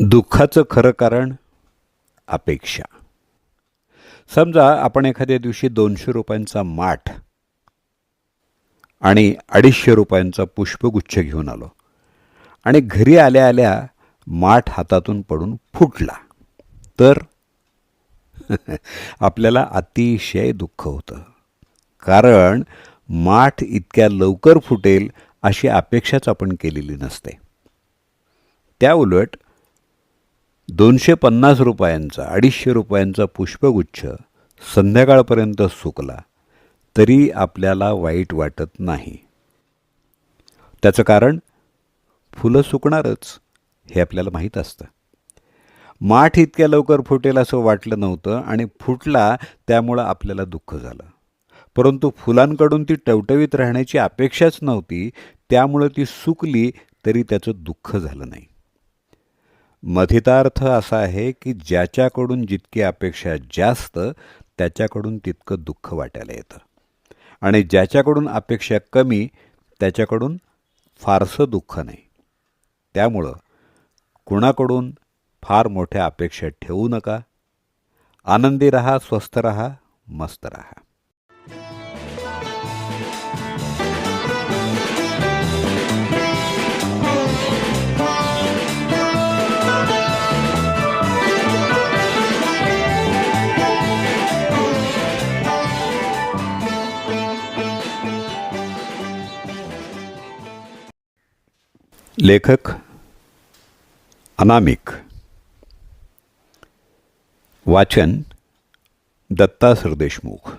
दुःखाचं खरं कारण अपेक्षा. समजा आपण एखाद्या दिवशी 200 रुपयांचा माठ आणि 250 रुपयांचा पुष्पगुच्छ घेऊन आलो आणि घरी आल्या आल्या माठ हातातून पडून फुटला तर आपल्याला अतिशय दुःख होतं. कारण माठ इतक्या लवकर फुटेल अशी अपेक्षाच आपण केलेली नसते. त्याउलट 250 रुपयांचा 250 रुपयांचा पुष्पगुच्छ संध्याकाळपर्यंत सुकला तरी आपल्याला वाईट वाटत नाही. त्याचं कारण फुलं सुकणारच हे आपल्याला माहीत असतं. माठ इतक्या लवकर फुटेल असं वाटलं नव्हतं आणि फुटला त्यामुळं आपल्याला दुःख झालं. परंतु फुलांकडून ती टवटवीत राहण्याची अपेक्षाच नव्हती, त्यामुळं ती सुकली तरी त्याचं दुःख झालं नाही. मथितार्थ असा आहे की ज्याच्याकडून जितकी अपेक्षा जास्त त्याच्याकडून तितकं दुःख वाटायला येतं आणि ज्याच्याकडून अपेक्षा कमी त्याच्याकडून फारसं दुःख नाही. त्यामुळं कुणाकडून फार मोठ्या अपेक्षा ठेवू नका. आनंदी रहा, स्वस्थ रहा, मस्त रहा. लेखक अनामिक. वाचन दत्ता सरदेशमुख.